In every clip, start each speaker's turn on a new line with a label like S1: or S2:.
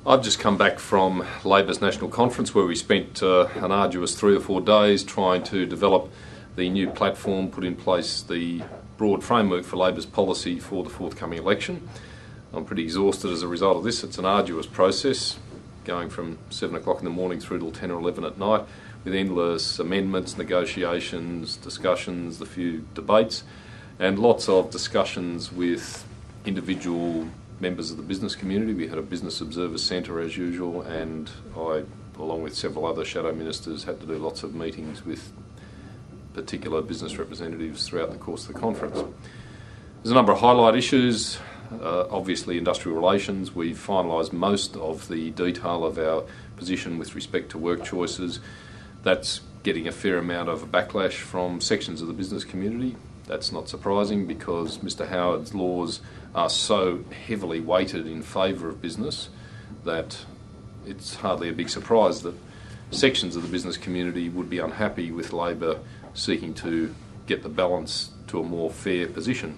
S1: I've just come back from Labor's National Conference where we spent an arduous 3 or 4 days trying to develop the new platform, put in place the broad framework for Labor's policy for the forthcoming election. I'm pretty exhausted as a result of this. It's an arduous process, going from 7 o'clock in the morning through till 10 or 11 at night, with endless amendments, negotiations, discussions, a few debates, and lots of discussions with individual members of the business community. We had a business observer centre as usual, and I, along with several other shadow ministers, had to do lots of meetings with particular business representatives throughout the course of the conference. There's a number of highlight issues. Obviously industrial relations. We've finalised most of the detail of our position with respect to work choices. That's getting a fair amount of backlash from sections of the business community. That's not surprising because Mr Howard's laws are so heavily weighted in favour of business that it's hardly a big surprise that sections of the business community would be unhappy with Labor seeking to get the balance to a more fair position.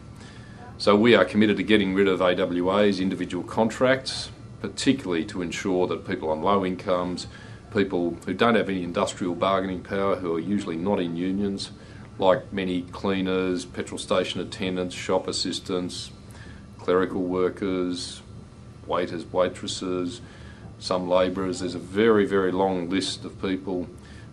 S1: So we are committed to getting rid of AWA's individual contracts, particularly to ensure that people on low incomes, people who don't have any industrial bargaining power, who are usually not in unions, like many cleaners, petrol station attendants, shop assistants, clerical workers, waiters, waitresses, some labourers. There's a very, very long list of people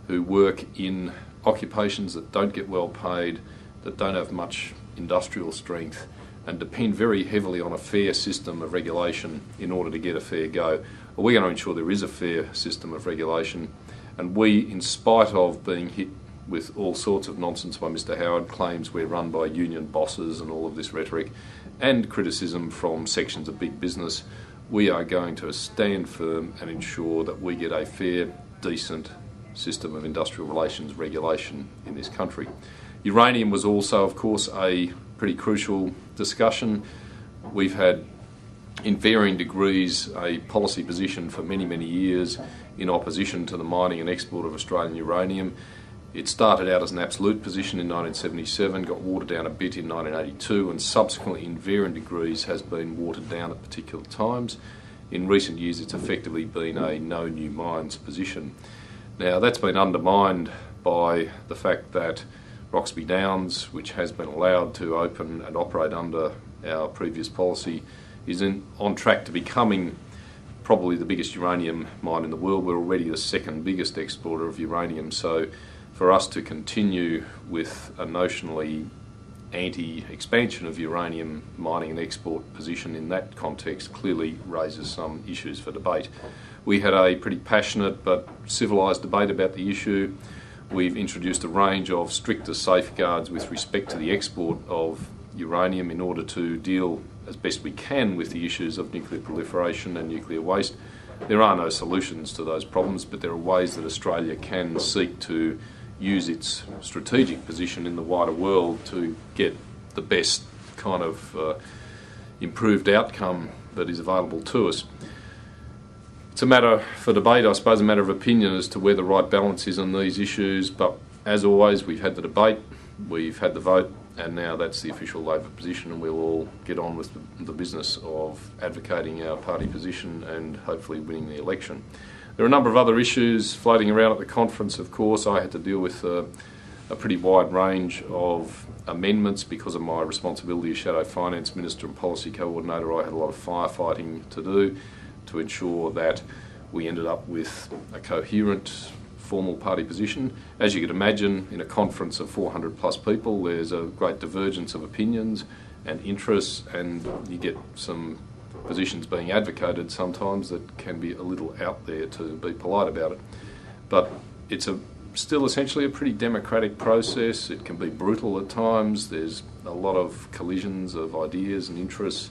S1: who work in occupations that don't get well paid, that don't have much industrial strength, and depend very heavily on a fair system of regulation in order to get a fair go. Well, we're going to ensure there is a fair system of regulation, and we, in spite of being hit with all sorts of nonsense by Mr Howard, claims we're run by union bosses and all of this rhetoric, and criticism from sections of big business, we are going to stand firm and ensure that we get a fair, decent system of industrial relations regulation in this country. Uranium was also, of course, a pretty crucial discussion. We've had, in varying degrees, a policy position for many, many years in opposition to the mining and export of Australian uranium. It started out as an absolute position in 1977, got watered down a bit in 1982, and subsequently in varying degrees has been watered down at particular times. In recent years it's effectively been a no new mines position. Now that's been undermined by the fact that Roxby Downs, which has been allowed to open and operate under our previous policy, is on track to becoming probably the biggest uranium mine in the world. We're already the second biggest exporter of uranium, so for us to continue with a notionally anti-expansion of uranium mining and export position in that context clearly raises some issues for debate. We had a pretty passionate but civilised debate about the issue. We've introduced a range of stricter safeguards with respect to the export of uranium in order to deal as best we can with the issues of nuclear proliferation and nuclear waste. There are no solutions to those problems, but there are ways that Australia can seek to use its strategic position in the wider world to get the best kind of improved outcome that is available to us. It's a matter for debate, I suppose, a matter of opinion as to where the right balance is on these issues, but as always we've had the debate, we've had the vote, and now that's the official Labor position, and we'll all get on with the business of advocating our party position and hopefully winning the election. There are a number of other issues floating around at the conference, of course. I had to deal with a pretty wide range of amendments because of my responsibility as Shadow Finance Minister and Policy Coordinator. I had a lot of firefighting to do to ensure that we ended up with a coherent, formal party position. As you can imagine, in a conference of 400 plus people, there's a great divergence of opinions and interests, and you get some positions being advocated sometimes that can be a little out there, to be polite about it. But it's still essentially a pretty democratic process. It can be brutal at times. There's a lot of collisions of ideas and interests.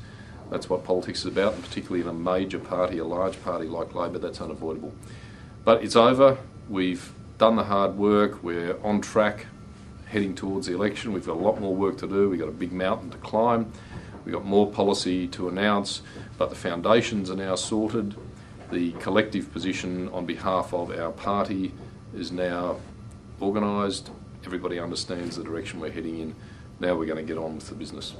S1: That's what politics is about, and particularly in a major party, a large party like Labor, that's unavoidable. But it's over. We've done the hard work. We're on track heading towards the election. We've got a lot more work to do. We've got a big mountain to climb. We've got more policy to announce, but the foundations are now sorted. The collective position on behalf of our party is now organised. Everybody understands the direction we're heading in. Now we're going to get on with the business.